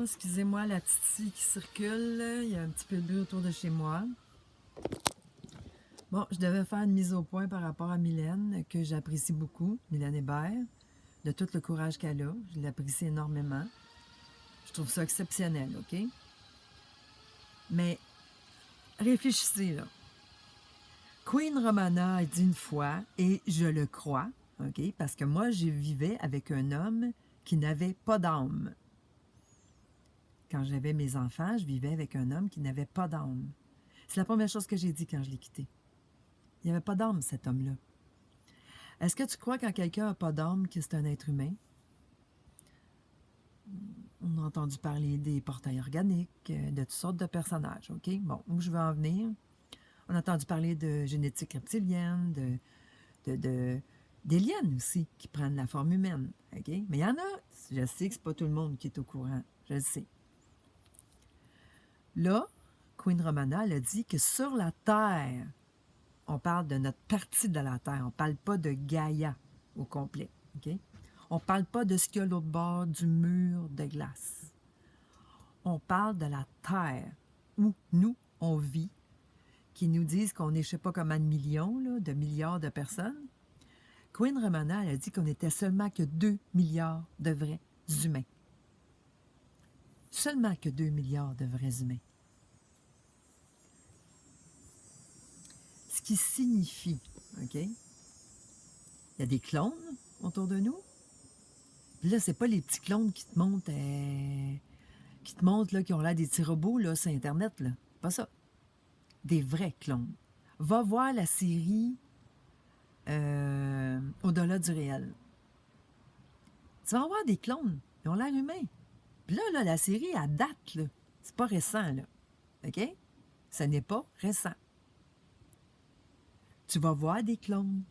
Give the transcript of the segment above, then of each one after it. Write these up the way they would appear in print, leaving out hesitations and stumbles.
excusez-moi la petite scie qui circule, là. Il y a un petit peu de bruit autour de chez moi. Bon, je devais faire une mise au point par rapport à Mylène, que j'apprécie beaucoup, Mylène Hébert, de tout le courage qu'elle a. Je l'apprécie énormément. Je trouve ça exceptionnel, OK? Mais réfléchissez, là. Queen Romana a dit une fois, et je le crois, OK? Parce que moi, je vivais avec un homme qui n'avait pas d'âme. Quand j'avais mes enfants, je vivais avec un homme qui n'avait pas d'âme. C'est la première chose que j'ai dit quand je l'ai quitté. Il n'y avait pas d'âme, cet homme-là. Est-ce que tu crois quand quelqu'un n'a pas d'âme que c'est un être humain? On a entendu parler des portails organiques, de toutes sortes de personnages, OK? Bon, où je veux en venir? On a entendu parler de génétique reptilienne, d'éliens aussi, qui prennent la forme humaine, OK? Mais il y en a, je sais que c'est pas tout le monde qui est au courant, je le sais. Là, Queen Romana, elle a dit que sur la Terre, on parle de notre partie de la Terre, on ne parle pas de Gaïa au complet, OK? On ne parle pas de ce qu'il y a à l'autre bord du mur de glace. On parle de la Terre, où nous, on vit, qui nous disent qu'on est je ne sais pas combien de millions, là, de milliards de personnes. Queen Romana, elle a dit qu'on n'était seulement que 2 milliards de vrais humains. Seulement que 2 milliards de vrais humains. Ce qui signifie, OK? Il y a des clones autour de nous. Puis là, c'est pas les petits clones qui te montrent, là, qui ont l'air des petits robots, là, sur Internet, là. Pas ça. Des vrais clones. Va voir la série Au-delà du réel. Tu vas voir des clones. Ils ont l'air humains. Puis là, la série, elle date, là. C'est pas récent, là. OK? Ce n'est pas récent. Tu vas voir des clones.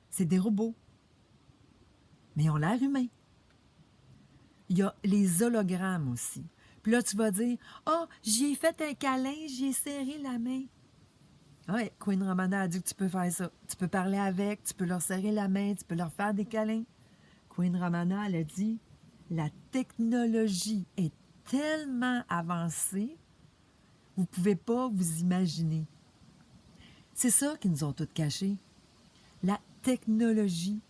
C'est des robots. Mais ils ont l'air humains. Il y a les hologrammes aussi. Puis là, tu vas dire, « Ah, j'y ai fait un câlin, j'y ai serré la main. » Oui, Queen Romana a dit que tu peux faire ça. Tu peux parler avec, tu peux leur serrer la main, tu peux leur faire des câlins. Queen Romana, elle a dit, « La technologie est tellement avancée, vous ne pouvez pas vous imaginer. » C'est ça qu'ils nous ont toutes cachés. La technologie.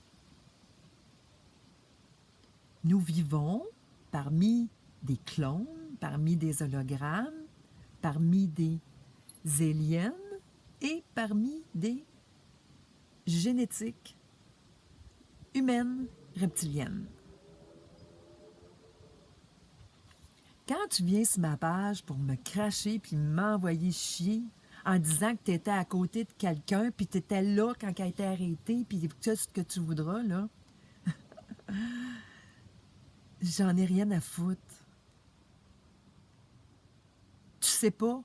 Nous vivons parmi des clones, parmi des hologrammes, parmi des aliens et parmi des génétiques humaines reptiliennes. Quand tu viens sur ma page pour me cracher puis m'envoyer chier en disant que tu étais à côté de quelqu'un puis tu étais là quand elle a été arrêtée puis tout ce que tu voudras, là, j'en ai rien à foutre. Tu sais pas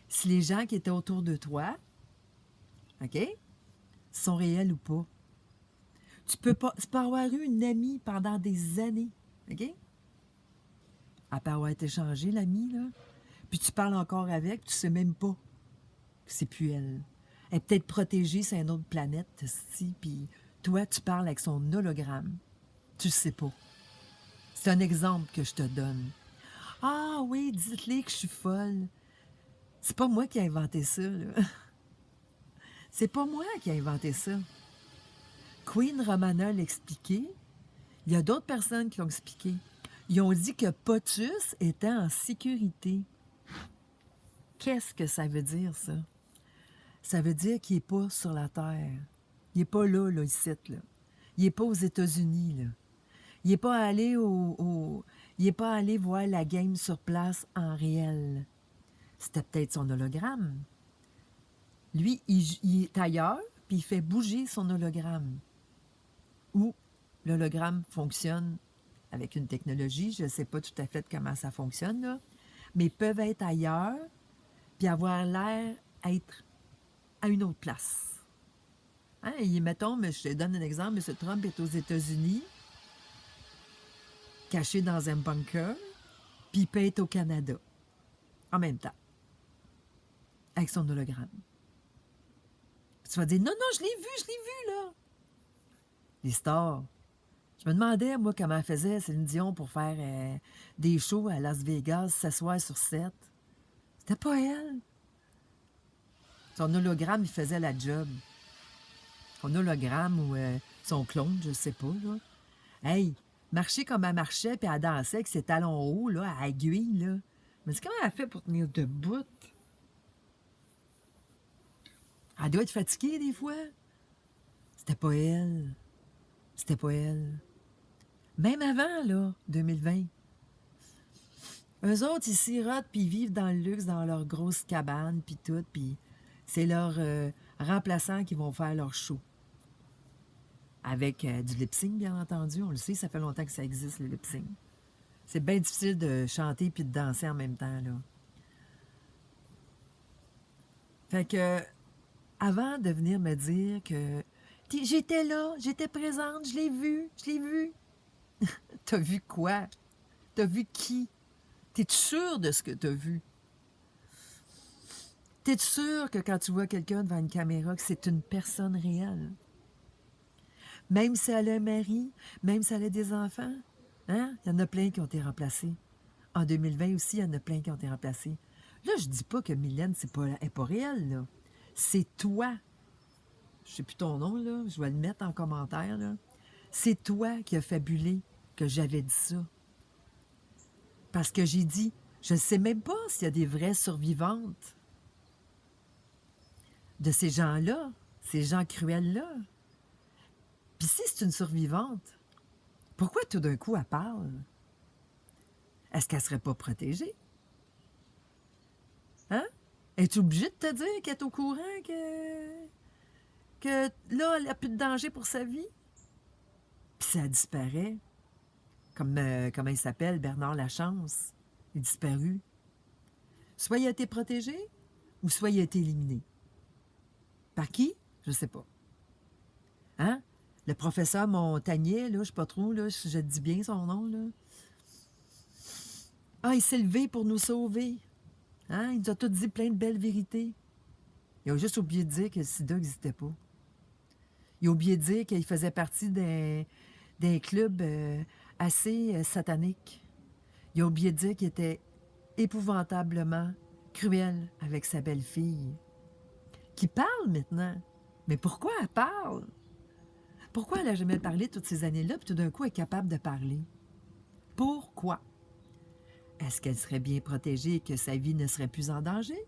si les gens qui étaient autour de toi, OK, sont réels ou pas. Tu peux avoir eu une amie pendant des années, OK? À part avoir été changée, l'amie, là. Puis tu parles encore avec, tu sais même pas que c'est plus elle. Elle est peut-être protégée sur une autre planète, si, puis toi, tu parles avec son hologramme. Tu le sais pas. C'est un exemple que je te donne. Ah oui, dites-les que je suis folle. C'est pas moi qui ai inventé ça, là. C'est pas moi qui ai inventé ça. Queen Romana l'a expliqué. Il y a d'autres personnes qui l'ont expliqué. Ils ont dit que Potus était en sécurité. Qu'est-ce que ça veut dire, ça? Ça veut dire qu'il n'est pas sur la Terre. Il n'est pas là, ici, là. Il n'est pas aux États-Unis, là. Il n'est pas allé il n'est pas allé voir la game sur place en réel. C'était peut-être son hologramme. Lui, il est ailleurs, puis il fait bouger son hologramme. Ou l'hologramme fonctionne avec une technologie, je ne sais pas tout à fait comment ça fonctionne, là, mais peuvent être ailleurs, puis avoir l'air d'être à une autre place. Hein? Et mettons, je te donne un exemple, M. Trump est aux États-Unis, caché dans un bunker, puis il peut être au Canada, en même temps, avec son hologramme. Puis tu vas dire, non, je l'ai vu, là. Les stars, Je me demandais, moi, comment elle faisait Céline Dion pour faire des shows à Las Vegas, s'asseoir sur 7. C'était pas elle. Son hologramme, il faisait la job. Son hologramme ou son clone, je sais pas, là. Hey, marcher comme elle marchait, puis elle dansait avec ses talons hauts, là, à aiguille, là. Mais c'est comment elle fait pour tenir debout? Elle doit être fatiguée, des fois. C'était pas elle. C'était pas elle. Même avant, là, 2020. Eux autres, ils sirotent, puis ils vivent dans le luxe, dans leur grosse cabane, puis tout, puis c'est leurs remplaçants qui vont faire leur show. Avec du lip-sync, bien entendu. On le sait, ça fait longtemps que ça existe, le lip-sync. C'est bien difficile de chanter puis de danser en même temps, là. Fait que, avant de venir me dire que j'étais là, j'étais présente, je l'ai vu, je l'ai vu. T'as vu quoi? T'as vu qui? T'es sûr de ce que t'as vu? T'es sûr que quand tu vois quelqu'un devant une caméra, que c'est une personne réelle? Même si elle a un mari, même si elle a des enfants, hein? Il y en a plein qui ont été remplacés. En 2020 aussi, il y en a plein qui ont été remplacés. Là, je dis pas que Mylène, elle est pas réelle, là. C'est toi. Je sais plus ton nom, là. Je vais le mettre en commentaire, là. C'est toi qui as fabulé que j'avais dit ça. Parce que j'ai dit, je ne sais même pas s'il y a des vraies survivantes de ces gens-là, ces gens cruels-là. Puis si c'est une survivante, pourquoi tout d'un coup elle parle? Est-ce qu'elle serait pas protégée? Hein? Es-tu obligée de te dire qu'elle est au courant que là, elle n'a plus de danger pour sa vie? Puis ça disparaît. Comme, comment il s'appelle, Bernard Lachance. Il est disparu. Soit il a été protégé, ou soit il a été éliminé. Par qui? Je sais pas. Hein? Le professeur Montagnier, là, je sais pas trop, là, je dis bien son nom, là. Ah, il s'est levé pour nous sauver. Hein? Il nous a tout dit plein de belles vérités. Il a juste oublié de dire que le sida n'existait pas. Il a oublié de dire qu'il faisait partie d'un club assez satanique. Il a oublié de dire qu'il était épouvantablement cruel avec sa belle-fille. Qui parle maintenant. Mais pourquoi elle parle? Pourquoi elle n'a jamais parlé toutes ces années-là, puis tout d'un coup elle est capable de parler? Pourquoi? Est-ce qu'elle serait bien protégée et que sa vie ne serait plus en danger?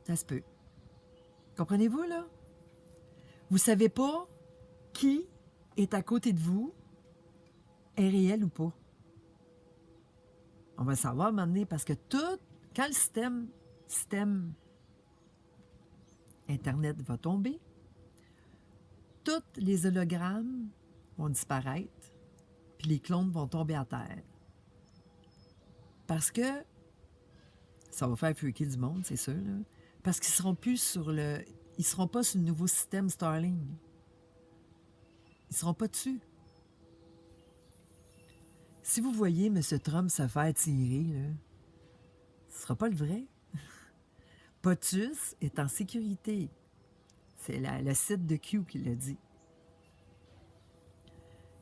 Ça se peut. Comprenez-vous, là? Vous savez pas qui est à côté de vous, est réel ou pas. On va le savoir maintenant parce que tout, quand le système Internet va tomber, tous les hologrammes vont disparaître, puis les clones vont tomber à terre. Parce que ça va faire fucker du monde, c'est sûr, là. Parce qu'ils seront plus sur le... Ils seront pas sur le nouveau système Starlink. Ils seront pas dessus. Si vous voyez M. Trump se faire tirer, là, ce sera pas le vrai. POTUS est en sécurité. C'est le site de Q qui l'a dit.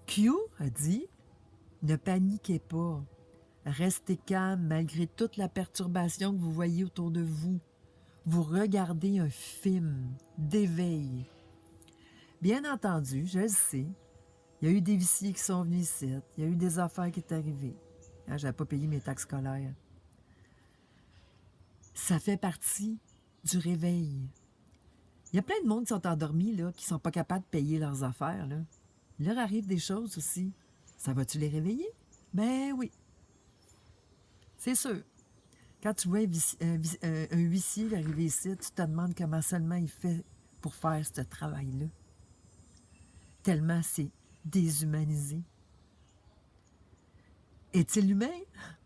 Q a dit « Ne paniquez pas. Restez calme malgré toute la perturbation que vous voyez autour de vous. Vous regardez un film d'éveil. » Bien entendu, je le sais, il y a eu des viciers qui sont venus ici. Il y a eu des affaires qui sont arrivées. Hein, je n'avais pas payé mes taxes scolaires. Ça fait partie du réveil. Il y a plein de monde qui sont endormis, là, qui ne sont pas capables de payer leurs affaires. Là. Il leur arrive des choses aussi. Ça va-tu les réveiller? Ben oui. C'est sûr. Quand tu vois un huissier arriver ici, tu te demandes comment seulement il fait pour faire ce travail-là. Tellement c'est déshumanisé. Est-il humain?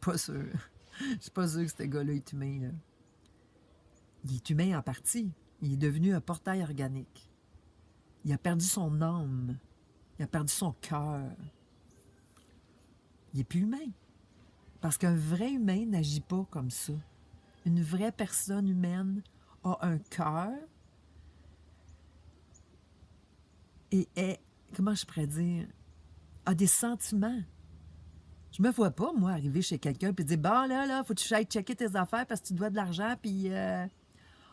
Pas sûr. Je suis pas sûr que ce gars-là est humain, là. Il est humain en partie. Il est devenu un portail organique. Il a perdu son âme. Il a perdu son cœur. Il n'est plus humain. Parce qu'un vrai humain n'agit pas comme ça. Une vraie personne humaine a un cœur et est comment je pourrais dire, a des sentiments. Je me vois pas, moi, arriver chez quelqu'un et dire, bon, là, faut que tu ailles checker tes affaires parce que tu dois de l'argent, puis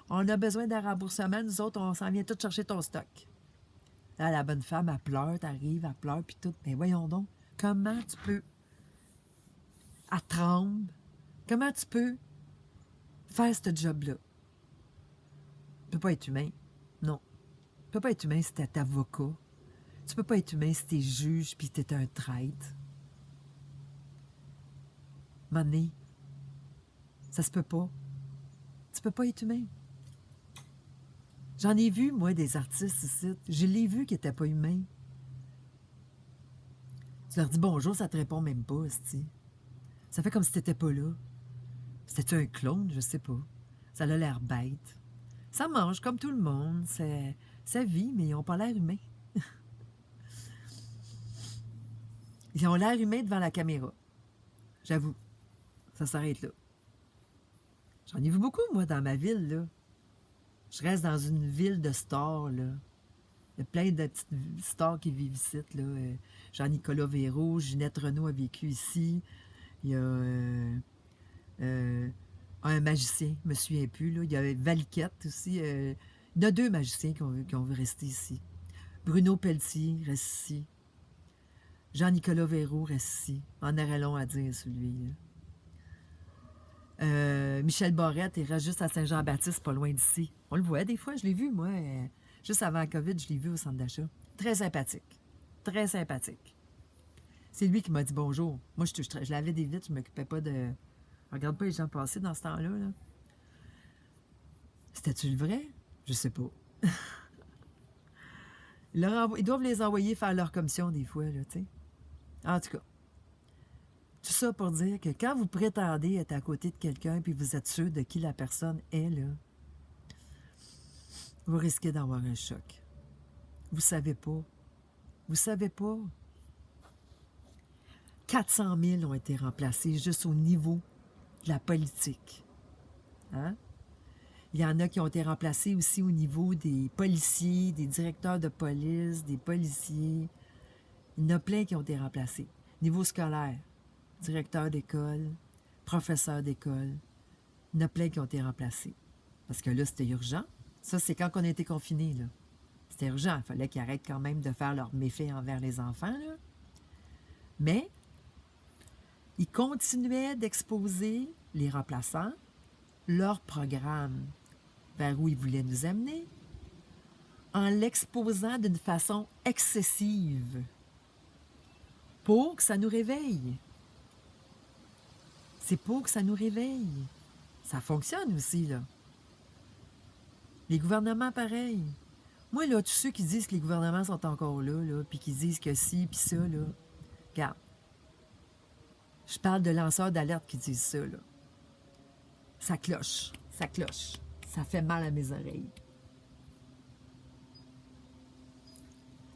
on a besoin d'un remboursement, nous autres, on s'en vient tout chercher ton stock. Là, la bonne femme, elle pleure, t'arrives, elle pleure, puis tout. Mais voyons donc, comment tu peux... Elle tremble. Comment tu peux faire ce job-là? Tu peux pas être humain. Non. Tu peux pas être humain si t'es avocat. Tu peux pas être humain si t'es juge puis t'es un traître. Mané, ça se peut pas. Tu peux pas être humain. J'en ai vu, moi, des artistes ici. Je l'ai vu qui n'étaient pas humains. Tu leur dis bonjour, ça te répond même pas, esti. Ça fait comme si t'étais pas là. C'était-tu un clone? Je sais pas. Ça a l'air bête. Ça mange comme tout le monde. Ça vit, mais ils ont pas l'air humains. Ils ont l'air humains devant la caméra. J'avoue. Ça s'arrête là. J'en ai vu beaucoup, moi, dans ma ville, là. Je reste dans une ville de stars, là. Il y a plein de petites stars qui vivent ici, là. Jean-Nicolas Véraud, Ginette Renault a vécu ici. Il y a un magicien, je me souviens plus, là. Il y a Valiquette aussi. Il y en a 2 magiciens qui ont rester ici. Bruno Pelletier reste ici. Jean-Nicolas Véraud reste ici. En aurait long à dire, celui-là. Michel Barrette, il reste juste à Saint-Jean-Baptiste, pas loin d'ici. On le voit des fois, je l'ai vu, moi. Juste avant la COVID, je l'ai vu au centre d'achat. Très sympathique. Très sympathique. C'est lui qui m'a dit bonjour. Moi, je lavais des vitres, je m'occupais pas de... Je regarde pas les gens passer dans ce temps-là. Là. C'était-tu le vrai? Je sais pas. Ils doivent les envoyer faire leur commission des fois, là, tu sais. En tout cas, tout ça pour dire que quand vous prétendez être à côté de quelqu'un puis vous êtes sûr de qui la personne est, là, vous risquez d'avoir un choc. Vous savez pas. Vous savez pas. 400 000 ont été remplacés juste au niveau de la politique. Hein? Il y en a qui ont été remplacés aussi au niveau des policiers, des directeurs de police, des policiers. Il y en a plein qui ont été remplacés. Niveau scolaire, directeur d'école, professeur d'école. Il y en a plein qui ont été remplacés. Parce que là, c'était urgent. Ça, c'est quand on a été confinés, là. C'était urgent. Il fallait qu'ils arrêtent quand même de faire leurs méfaits envers les enfants, là. Mais ils continuaient d'exposer les remplaçants, leur programme, vers où ils voulaient nous amener, en l'exposant d'une façon excessive pour que ça nous réveille. C'est pour que ça nous réveille. Ça fonctionne aussi, là. Les gouvernements, pareil. Moi, là, tous ceux qui disent que les gouvernements sont encore là, puis qui disent que si, puis ça, là, regarde. Je parle de lanceurs d'alerte qui disent ça, là. Ça cloche, ça cloche. Ça fait mal à mes oreilles.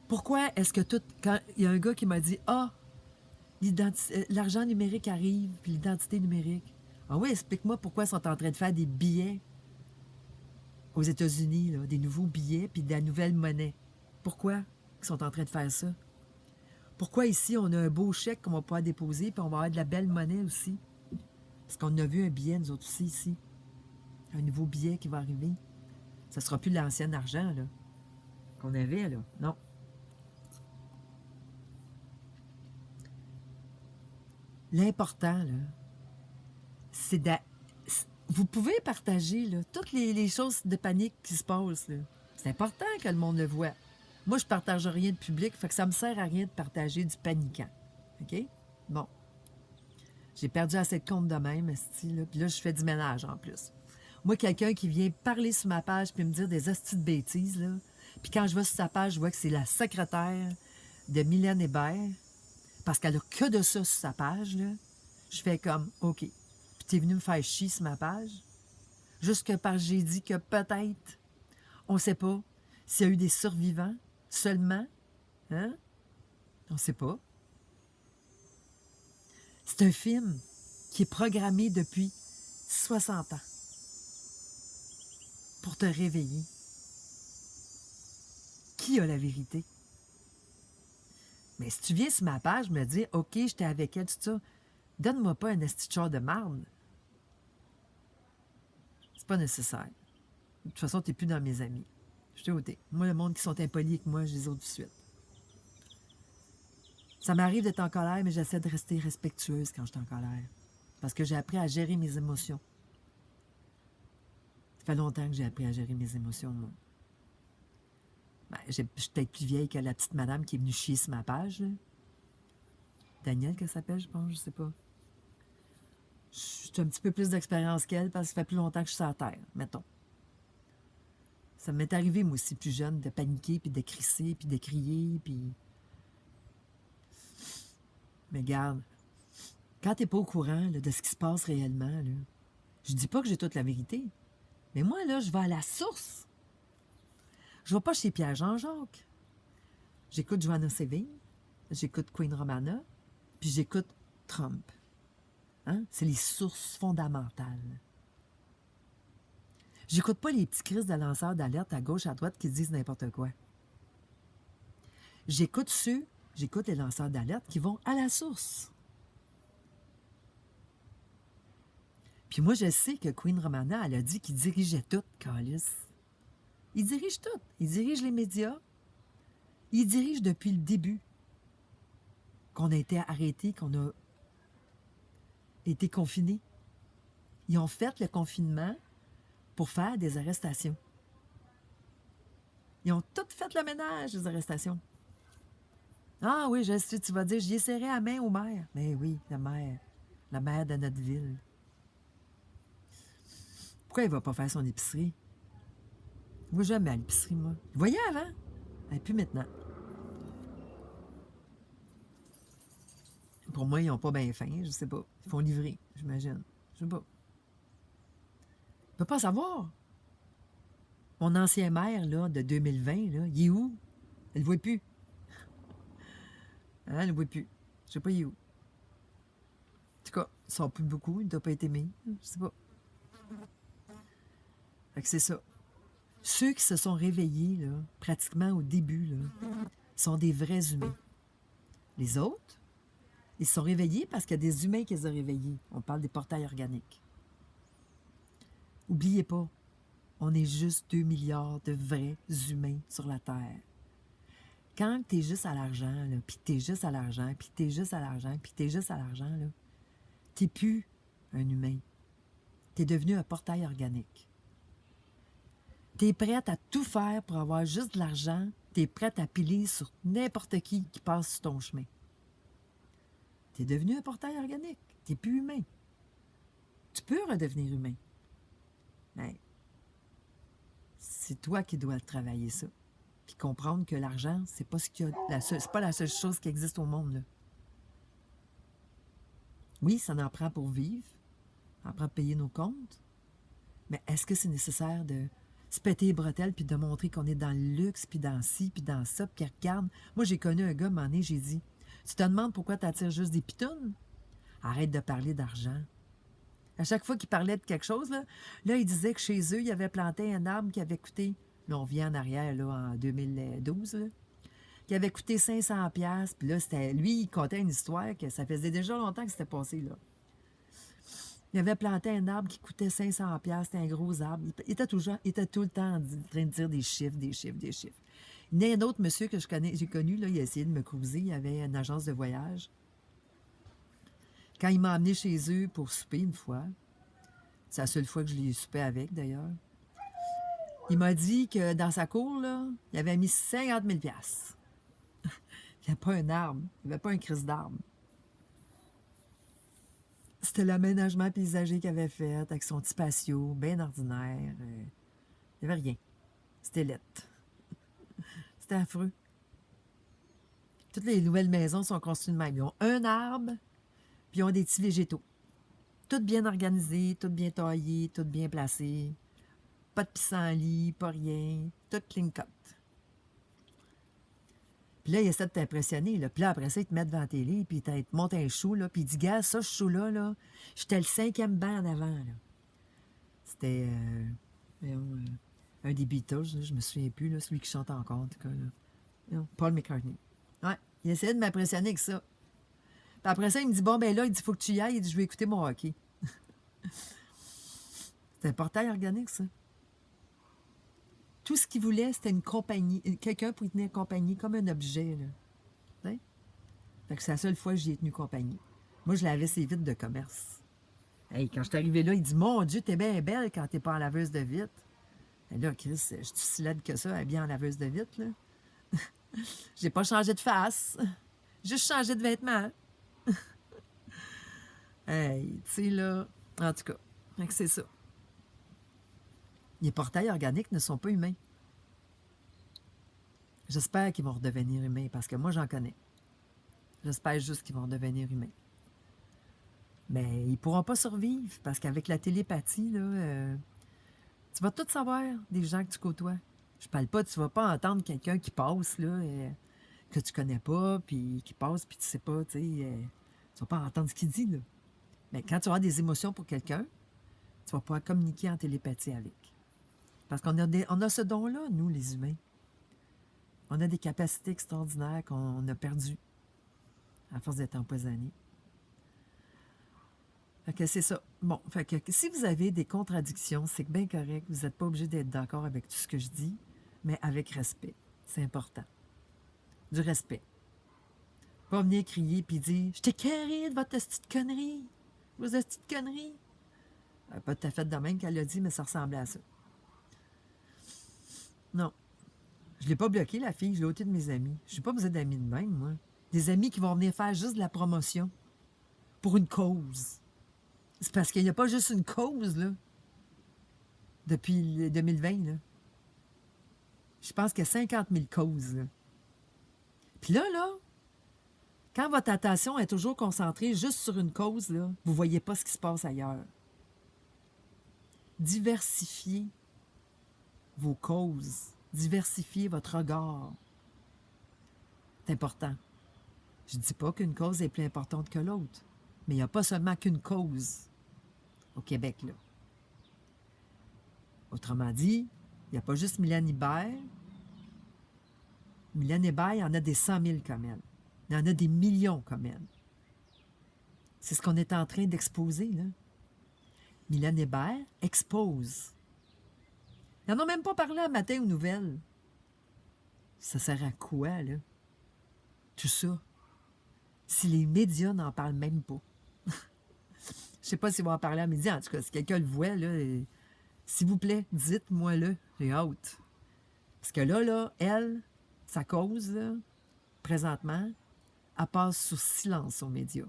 Pourquoi est-ce que tout... Quand il y a un gars qui m'a dit « Ah, l'argent numérique arrive, puis l'identité numérique. » Ah oui, explique-moi pourquoi ils sont en train de faire des billets aux États-Unis, là, des nouveaux billets, puis de la nouvelle monnaie. Pourquoi ils sont en train de faire ça? Pourquoi ici, on a un beau chèque qu'on va pouvoir déposer, puis on va avoir de la belle monnaie aussi? Parce qu'on a vu un billet, nous autres aussi, ici. Un nouveau billet qui va arriver. Ça ne sera plus l'ancien argent, là, qu'on avait, là. Non. L'important, là, c'est de... Vous pouvez partager, là, toutes les choses de panique qui se passent, là. C'est important que le monde le voit. Moi, je ne partage rien de public, fait que ça me sert à rien de partager du paniquant. OK? Bon. J'ai perdu assez de compte de même, esti, là. Puis là, je fais du ménage, en plus. Moi, quelqu'un qui vient parler sur ma page puis me dire des hosties de bêtises, là. Puis quand je vais sur sa page, je vois que c'est la secrétaire de Mylène Hébert, parce qu'elle a que de ça sur sa page, là. Je fais comme, OK. Puis t'es venu me faire chier sur ma page? Juste parce que j'ai dit que peut-être, on ne sait pas s'il y a eu des survivants seulement. Hein? On ne sait pas. C'est un film qui est programmé depuis 60 ans pour te réveiller. Qui a la vérité? Mais si tu viens sur ma page me dire, OK, j'étais avec elle, tout ça, donne-moi pas un esti de char de marde. C'est pas nécessaire. De toute façon, t'es plus dans mes amis. Je t'ai ôté. Moi, le monde qui sont impolis avec moi, je les ôte tout de suite. Ça m'arrive d'être en colère, mais j'essaie de rester respectueuse quand je suis en colère. Parce que j'ai appris à gérer mes émotions. Ça fait longtemps que j'ai appris à gérer mes émotions, moi. Ben, je suis peut-être plus vieille que la petite madame qui est venue chier sur ma page. Là. Danielle, qu'elle s'appelle, je pense, je sais pas. J'ai un petit peu plus d'expérience qu'elle parce que ça fait plus longtemps que je suis sur la terre, mettons. Ça m'est arrivé, moi aussi, plus jeune, de paniquer, puis de crisser, puis de crier, puis... Mais garde, quand t'es pas au courant là, de ce qui se passe réellement, là, je dis pas que j'ai toute la vérité, mais moi, là, je vais à la source. Je vais pas chez Pierre-Jean-Jacques. J'écoute Joanna Séville, j'écoute Queen Romana, puis j'écoute Trump. Hein? C'est les sources fondamentales. J'écoute pas les petits cris de lanceurs d'alerte à gauche, à droite qui disent n'importe quoi. J'écoute les lanceurs d'alerte qui vont à la source. Puis moi, je sais que Queen Romana, elle a dit qu'il dirigeait tout, Callis. Il dirige tout. Il dirige les médias. Il dirige depuis le début. Qu'on a été arrêtés, qu'on a été confinés. Ils ont fait le confinement pour faire des arrestations. Ils ont tout fait le ménage des arrestations. Ah oui, je sais, tu vas dire, j'y ai serré la main au maire. Mais oui, la maire de notre ville. Pourquoi il va pas faire son épicerie? Moi, jamais à l'épicerie, moi. Je voyais avant. Et puis maintenant. Pour moi, ils n'ont pas bien faim, je sais pas. Ils font livrer, j'imagine. Je sais pas. Je peux pas savoir. Mon ancien maire, là, de 2020, là, il est où? Elle ne le voit plus. Hein, elle ne le voit plus. Je sais pas, il est où. En tout cas, il sort plus beaucoup, il ne doit pas être aimé. Je sais pas. Fait que c'est ça. Ceux qui se sont réveillés, là, pratiquement au début, là, sont des vrais humains. Les autres, ils se sont réveillés parce qu'il y a des humains qui les ont réveillés. On parle des portails organiques. Oubliez pas, on est juste 2 milliards de vrais humains sur la Terre. Quand t'es juste à l'argent, puis t'es juste à l'argent, puis t'es juste à l'argent, puis t'es juste à l'argent, là, t'es plus un humain. T'es devenu un portail organique. T'es prête à tout faire pour avoir juste de l'argent. T'es prête à piler sur n'importe qui passe sur ton chemin. T'es devenu un portail organique. T'es plus humain. Tu peux redevenir humain. Mais c'est toi qui dois travailler ça. Puis comprendre que l'argent, c'est pas c'est pas la seule chose qui existe au monde. Là. Oui, ça en prend pour vivre. Ça en prend pour payer nos comptes. Mais est-ce que c'est nécessaire de se péter les bretelles puis de montrer qu'on est dans le luxe, puis dans ci, puis dans ça, puis regarde. Moi, j'ai connu un gars, à un moment donné, j'ai dit, tu te demandes pourquoi tu attires juste des pitounes? Arrête de parler d'argent. À chaque fois qu'il parlait de quelque chose, là, il disait que chez eux, il avait planté un arbre qui avait coûté, là, on vient en arrière, là, en 2012, là, qui avait coûté 500$. Puis là, lui, il contait une histoire que ça faisait déjà longtemps que c'était passé, là. Il avait planté un arbre qui coûtait 500$. C'était un gros arbre. Il était tout le temps en train de dire des chiffres, des chiffres, des chiffres. Il y a un autre monsieur que j'ai connu, là, il a essayé de me cruiser. Il avait une agence de voyage. Quand il m'a amené chez eux pour souper une fois, c'est la seule fois que je l'ai soupé avec, d'ailleurs, il m'a dit que dans sa cour, là, il avait mis 50 000$. Il n'y avait pas un arbre. Il n'y avait pas un crise d'arbre. C'était l'aménagement paysager qu'il avait fait avec son petit patio, bien ordinaire. Il n'y avait rien. C'était lettre. C'était affreux. Toutes les nouvelles maisons sont construites de même. Ils ont un arbre, puis ils ont des petits végétaux. Tout bien organisé, tout bien taillé, tout bien placé. Pas de pissenlit, pas rien. Tout clean cut. Puis là, il essaie de t'impressionner. Là. Puis là, après ça, il te met devant la télé, puis il te monte un chou, là, puis il dit, gars, ça, ce chou-là, là, j'étais le 5e banc en avant. Là. C'était un des Beatles, là, je me souviens plus, là, celui qui chante encore, en tout cas. Là. Paul McCartney. Ouais. Il essayait de m'impressionner avec ça. Puis après ça, il me dit, bon, ben là, il dit, faut que tu y ailles. Il dit, je vais écouter mon hockey. C'est un portail organique, ça. Tout ce qu'il voulait, c'était une compagnie, quelqu'un pour y tenir compagnie, comme un objet, là. T'sais? Fait que c'est la seule fois que j'y ai tenu compagnie. Moi, je lavais ses vitres de commerce. Hey, quand je suis arrivé là, il dit, mon Dieu, t'es bien belle quand t'es pas en laveuse de vitres. Et là, Chris, je suis si laide que ça, habillée en laveuse de vitres, là. J'ai pas changé de face. Juste changé de vêtements. Hey, tu sais, là. En tout cas, fait que c'est ça. Les portails organiques ne sont pas humains. J'espère qu'ils vont redevenir humains parce que moi, j'en connais. J'espère juste qu'ils vont redevenir humains. Mais ils ne pourront pas survivre parce qu'avec la télépathie, là, tu vas tout savoir des gens que tu côtoies. Je parle pas, tu vas pas entendre quelqu'un qui passe, là, que tu connais pas, puis qui passe, puis tu sais pas, tu sais, tu vas pas entendre ce qu'il dit, là. Mais quand tu as des émotions pour quelqu'un, tu vas pouvoir communiquer en télépathie avec. Parce qu'on a, on a ce don-là, nous, les humains. On a des capacités extraordinaires qu'on a perdues à force d'être empoisonnés. Fait que c'est ça. Bon, fait que si vous avez des contradictions, c'est bien correct. Vous n'êtes pas obligé d'être d'accord avec tout ce que je dis, mais avec respect. C'est important. Du respect. Pas venir crier puis dire « Je t'ai carré de votre petite connerie! Vos petites conneries! » Pas tout à fait de même qu'elle l'a dit, mais ça ressemblait à ça. Non. Je l'ai pas bloqué, la fille. Je l'ai ôté de mes amis. Je n'ai pas besoin d'amis de même, moi. Des amis qui vont venir faire juste de la promotion pour une cause. C'est parce qu'il n'y a pas juste une cause, là, depuis 2020, là. Je pense qu'il y a 50 000 causes, là. Puis là, quand votre attention est toujours concentrée juste sur une cause, là, vous ne voyez pas ce qui se passe ailleurs. Diversifiez vos causes. Diversifiez votre regard. C'est important. Je ne dis pas qu'une cause est plus importante que l'autre, mais il n'y a pas seulement qu'une cause au Québec, là. Autrement dit, il n'y a pas juste Mylène Hébert. Mylène Hébert, il y en a des 100 000 comme elle. Il y en a des millions comme elle. C'est ce qu'on est en train d'exposer, là. Mylène Hébert expose. Ils n'en ont même pas parlé à Matin aux Nouvelles. Ça sert à quoi, là? Tout ça. Si les médias n'en parlent même pas. Je sais pas s'ils vont en parler à midi. En tout cas, si quelqu'un le voit, là, s'il vous plaît, dites-moi-le. J'ai hâte. Parce que là, elle, sa cause, là, présentement, elle passe sous silence aux médias.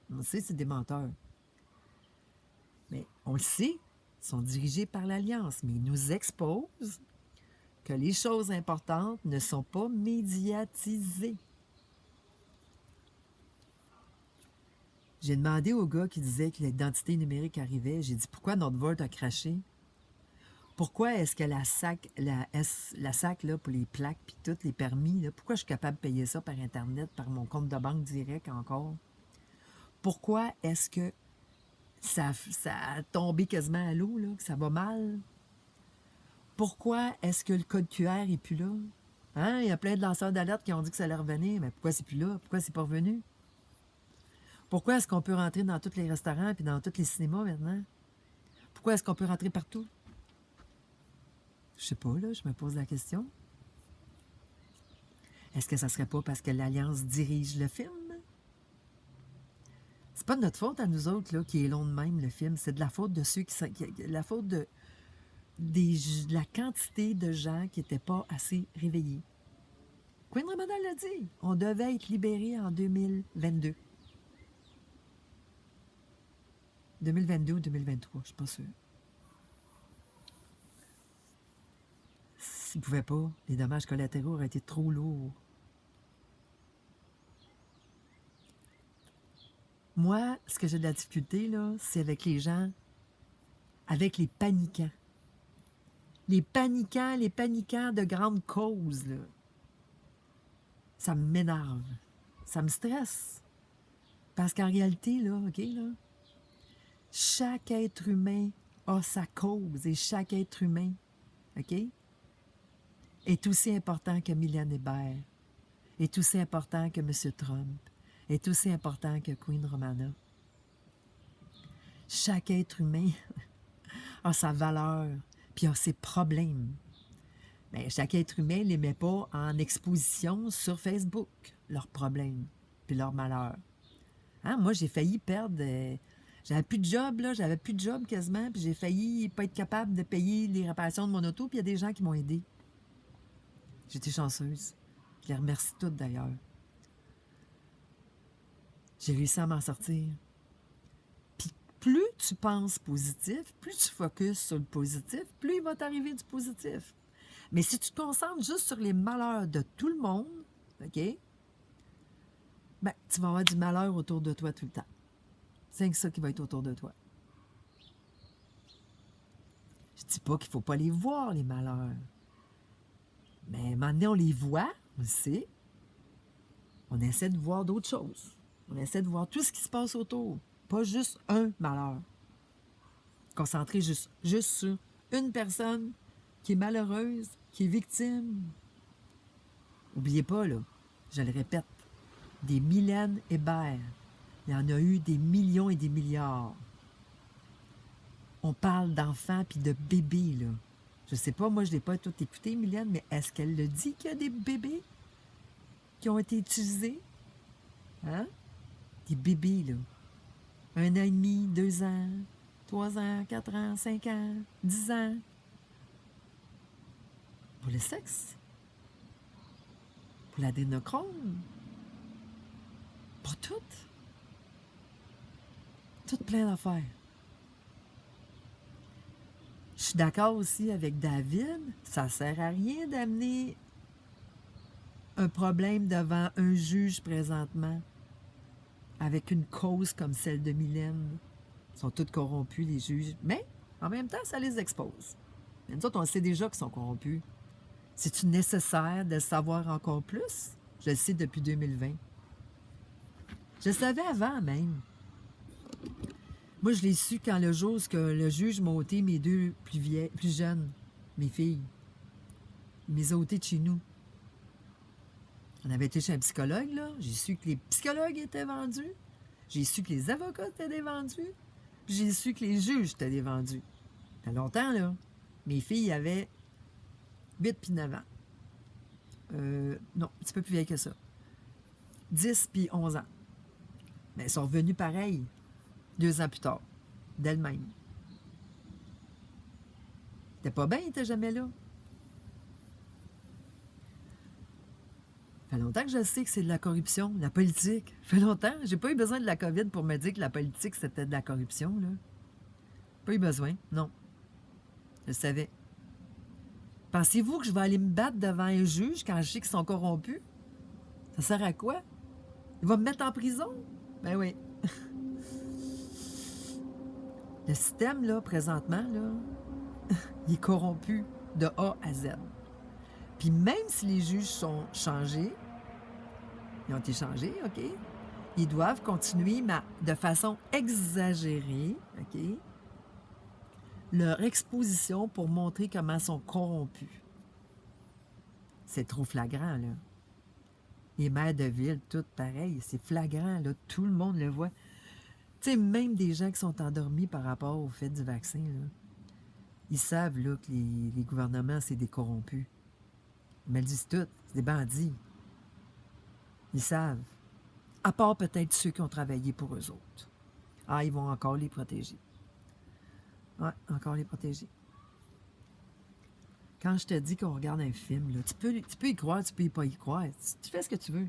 On sait, c'est des menteurs. Mais on le sait, ils sont dirigés par l'Alliance, mais ils nous exposent que les choses importantes ne sont pas médiatisées. J'ai demandé au gars qui disait que l'identité numérique arrivait, j'ai dit pourquoi notre vote a craché? Pourquoi est-ce que la SAC là, pour les plaques puis tous les permis, là, pourquoi je suis capable de payer ça par Internet, par mon compte de banque direct encore? Pourquoi est-ce que ça a tombé quasiment à l'eau, là, que ça va mal? Pourquoi est-ce que le code QR n'est plus là? Hein? Il y a plein de lanceurs d'alerte qui ont dit que ça allait revenir, mais pourquoi c'est plus là? Pourquoi c'est pas revenu? Pourquoi est-ce qu'on peut rentrer dans tous les restaurants et dans tous les cinémas maintenant? Pourquoi est-ce qu'on peut rentrer partout? Je sais pas, là, je me pose la question. Est-ce que ça serait pas parce que l'Alliance dirige le film? C'est pas de notre faute à nous autres, là, qui est long de même, le film. C'est de la faute de ceux qui sont... La faute de la quantité de gens qui n'étaient pas assez réveillés. Queen Ramadan l'a dit. On devait être libérés en 2022. 2022 ou 2023, je suis pas sûre. S'ils ne pouvaient pas, les dommages collatéraux auraient été trop lourds. Moi, ce que j'ai de la difficulté, là, c'est avec les gens, avec les paniquants. Les paniquants de grandes causes, là. Ça m'énerve. Ça me stresse. Parce qu'en réalité, là, OK, là, chaque être humain a sa cause et chaque être humain, OK, est aussi important que Mylène Hébert. est aussi important que M. Trump, est aussi important que Queen Romana. Chaque être humain a sa valeur, puis a ses problèmes. Mais chaque être humain ne les met pas en exposition sur Facebook, leurs problèmes, puis leurs malheurs. Hein? Moi, j'ai failli perdre... j'avais plus de job, là, j'avais plus de job quasiment, puis j'ai failli pas être capable de payer les réparations de mon auto, puis il y a des gens qui m'ont aidé. J'étais chanceuse. Je les remercie toutes d'ailleurs. J'ai réussi à m'en sortir. Puis plus tu penses positif, plus tu focuses sur le positif, plus il va t'arriver du positif. Mais si tu te concentres juste sur les malheurs de tout le monde, OK? Ben, tu vas avoir du malheur autour de toi tout le temps. C'est ça qui va être autour de toi. Je dis pas qu'il faut pas les voir, les malheurs. Mais maintenant, on les voit, on le sait. On essaie de voir d'autres choses. On essaie de voir tout ce qui se passe autour. Pas juste un malheur. Concentrer juste sur une personne qui est malheureuse, qui est victime. N'oubliez pas, là, je le répète, des Mylène Hébert, il y en a eu des millions et des milliards. On parle d'enfants puis de bébés, là. Je sais pas, moi, je l'ai pas tout écouté, Mylène, mais est-ce qu'elle le dit qu'il y a des bébés qui ont été utilisés? Hein? Des bébés, là. 1 an et demi, 2 ans, 3 ans, 4 ans, 5 ans, 10 ans. Pour le sexe. Pour l'adénochrome. Pas toutes. Toutes plein d'affaires. Je suis d'accord aussi avec David, ça sert à rien d'amener un problème devant un juge présentement avec une cause comme celle de Mylène. Ils sont tous corrompus, les juges, mais en même temps, ça les expose. Mais nous autres, on sait déjà qu'ils sont corrompus. C'est-tu nécessaire de le savoir encore plus? Je le sais depuis 2020. Je le savais avant même. Moi, je l'ai su quand le jour où le juge m'a ôté mes 2 plus jeunes, mes filles. Il les a ôtées de chez nous. On avait été chez un psychologue, là. J'ai su que les psychologues étaient vendus. J'ai su que les avocats étaient dévendus. Puis j'ai su que les juges étaient dévendus. Ça fait longtemps, là. Mes filles avaient 8 puis 9 ans. Non, un petit peu plus vieilles que ça. 10 puis 11 ans. Mais elles sont revenues pareil, 2 ans plus tard, d'elles-mêmes. T'es pas bien, t'es jamais là. Ça fait longtemps que je sais que c'est de la corruption, de la politique. Ça fait longtemps. J'ai pas eu besoin de la COVID pour me dire que la politique, c'était de la corruption, là. Pas eu besoin, non. Je le savais. Pensez-vous que je vais aller me battre devant un juge quand je sais qu'ils sont corrompus? Ça sert à quoi? Il va me mettre en prison? Ben oui. Le système, là, présentement, là, il est corrompu de A à Z. Puis même si les juges sont changés, ils ont été changés, OK? Ils doivent continuer, mais de façon exagérée, OK? Leur exposition pour montrer comment ils sont corrompus. C'est trop flagrant, là. Les maires de ville, tout pareil, c'est flagrant, là. Tout le monde le voit. Tu sais, même des gens qui sont endormis par rapport au fait du vaccin, là, ils savent, là, que les gouvernements, c'est des corrompus. Ils me le disent tous, c'est des bandits. Ils savent. À part peut-être ceux qui ont travaillé pour eux autres. Ah, ils vont encore les protéger. Ouais, encore les protéger. Quand je te dis qu'on regarde un film, là, tu peux y croire, tu peux pas y croire. Tu fais ce que tu veux.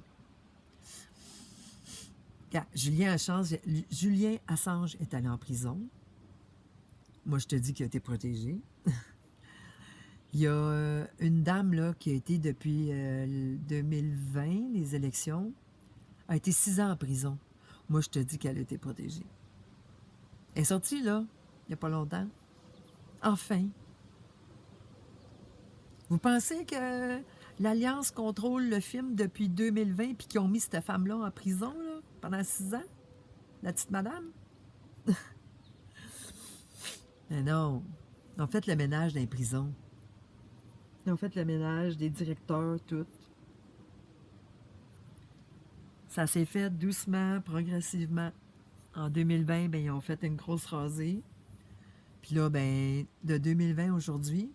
Regarde, Julien Assange est allé en prison. Moi, je te dis qu'il a été protégé. Il y a une dame là, qui a été depuis 2020, les élections, a été 6 ans en prison. Moi, je te dis qu'elle a été protégée. Elle est sortie, là, il n'y a pas longtemps. Enfin. Vous pensez que l'Alliance contrôle le film depuis 2020 puis qu'ils ont mis cette femme-là en prison là, pendant 6 ans? La petite madame? Mais non. Ils ont fait le ménage dans les prisons. Ils ont fait le ménage des directeurs, tout. Ça s'est fait doucement, progressivement. En 2020, ben, ils ont fait une grosse rasée. Puis là, ben, de 2020 aujourd'hui,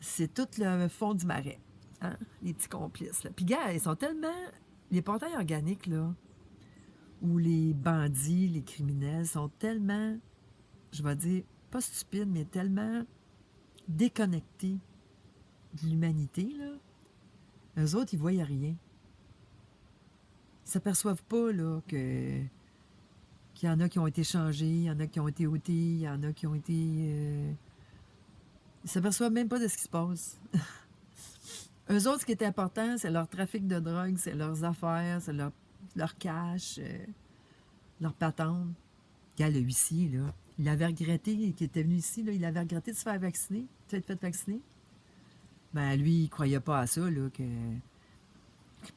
c'est tout le fond du marais. Hein? Les petits complices. Là. Puis, gars, ils sont tellement. Les portails organiques, là, où les bandits, les criminels sont tellement, je vais dire, pas stupides, mais tellement déconnectés de l'humanité, là. Eux autres, ils voient rien. Ils s'aperçoivent pas, là, qu'il y en a qui ont été changés, il y en a qui ont été ôtés, il y en a qui ont été... Ils s'aperçoivent même pas de ce qui se passe. Eux autres, ce qui est important, c'est leur trafic de drogue, c'est leurs affaires, c'est leur cash, leur patente. Regarde, le huissier, là, il avait regretté, qui était venu ici, là, il avait regretté de se faire vacciner, de s'être fait vacciner. Ben, lui, il croyait pas à ça, là, qu'il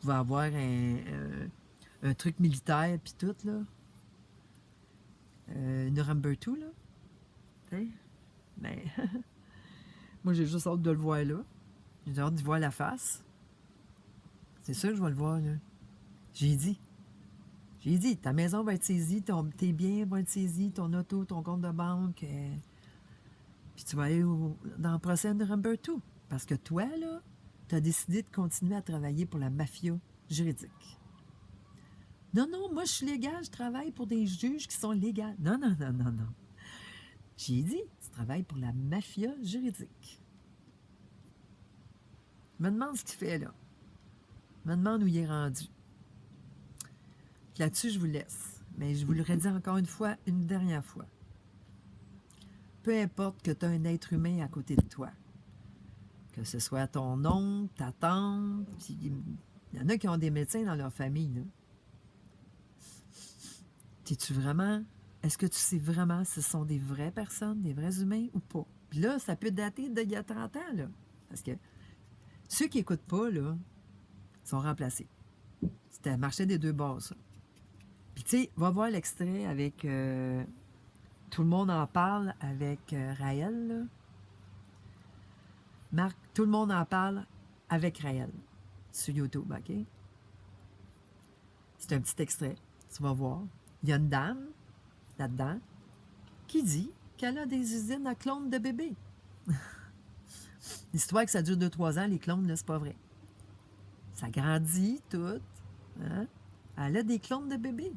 pouvait avoir un truc militaire, puis tout, là. Nuremberg 2, là. T'sais? Mais, moi, j'ai juste hâte de le voir là. J'ai hâte d'y voir la face. C'est sûr que je vais le voir, là. J'ai dit. J'ai dit, ta maison va être saisie, tes biens vont être saisis, ton auto, ton compte de banque. Puis tu vas aller dans le procès de Nuremberg 2. Parce que toi, là, tu as décidé de continuer à travailler pour la mafia juridique. Non, non, moi, je suis légal, je travaille pour des juges qui sont légaux. Non, non, non, non, non. J'ai dit, tu travailles pour la mafia juridique. Je me demande ce qu'il fait là. Je me demande où il est rendu. Là-dessus, je vous laisse. Mais je vous le redis encore une fois, une dernière fois. Peu importe que tu as un être humain à côté de toi, que ce soit ton oncle, ta tante, puis il y en a qui ont des médecins dans leur famille, là. T'es-tu vraiment... Est-ce que tu sais vraiment si ce sont des vraies personnes, des vrais humains ou pas? Puis là, ça peut dater d'il y a 30 ans, là. Parce que ceux qui n'écoutent pas, là, sont remplacés. C'était le marché des deux bords, ça. Puis tu sais, va voir l'extrait avec... tout le monde en parle avec Raël, là. Marc, tout le monde en parle avec Raël sur YouTube, OK? C'est un petit extrait. Tu vas voir. Il y a une dame là-dedans qui dit qu'elle a des usines à clones de bébés. L'histoire que ça dure 2-3 ans, les clones, là, c'est pas vrai. Ça grandit tout. Hein? Elle a des clones de bébés.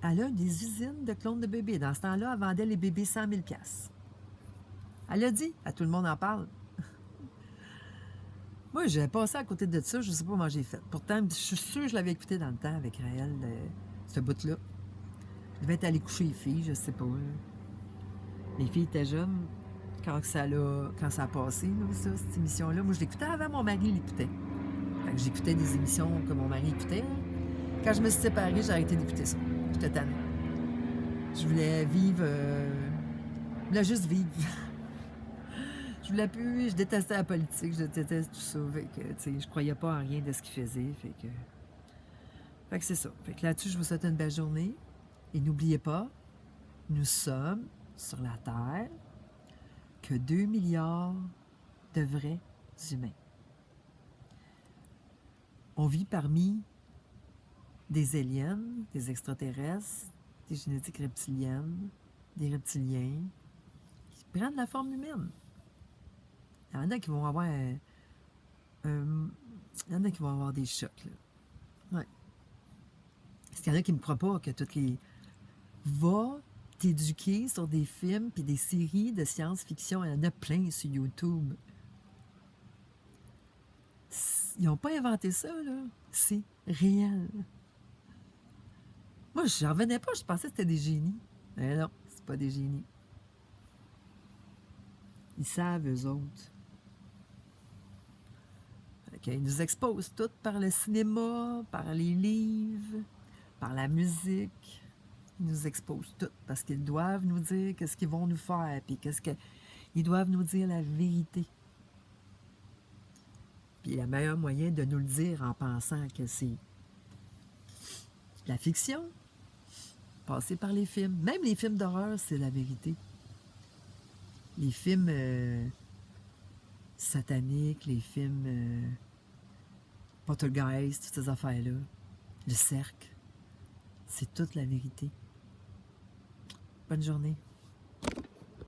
Elle a des usines de clones de bébés. Dans ce temps-là, elle vendait les bébés 100 000 $. Elle a dit, à tout le monde en parle. Moi, j'ai passé à côté de ça, je ne sais pas comment j'ai fait. Pourtant, je suis sûre que je l'avais écouté dans le temps avec Raël, ce bout-là. Je devais être allée coucher les filles, je sais pas. Les filles étaient jeunes quand ça a passé, là, ça, cette émission-là. Moi, je l'écoutais avant, mon mari l'écoutait. Fait que j'écoutais des émissions que mon mari écoutait. Quand je me suis séparée, j'ai arrêté d'écouter ça. J'étais tannée. Je voulais vivre... Je voulais juste vivre. Je voulais plus... Je détestais la politique, je détestais tout ça. Fait que, tu sais, je croyais pas en rien de ce qu'il faisait. Fait que c'est ça. Fait que là-dessus, je vous souhaite une belle journée. Et n'oubliez pas, nous sommes sur la Terre que 2 milliards de vrais humains. On vit parmi des aliens, des extraterrestres, des génétiques reptiliennes, des reptiliens qui prennent la forme humaine. Il y en a qui vont avoir il y en a qui vont avoir des chocs, là. Ouais. Parce qu'il y en a qui ne me croient pas que toutes les... Va t'éduquer sur des films puis des séries de science-fiction. Il y en a plein sur YouTube. Ils n'ont pas inventé ça, là. C'est réel. Moi, je n'en revenais pas. Je pensais que c'était des génies. Mais non, c'est pas des génies. Ils savent, eux autres. Ils nous exposent tout par le cinéma, par les livres, par la musique. Ils nous exposent tout parce qu'ils doivent nous dire qu'est-ce qu'ils vont nous faire, puis ils doivent nous dire la vérité. Puis le meilleur moyen de nous le dire en pensant que c'est la fiction, passer par les films. Même les films d'horreur, c'est la vérité. Les films sataniques, les films Poltergeist, toutes ces affaires-là. Le cercle. C'est toute la vérité. Bonne journée.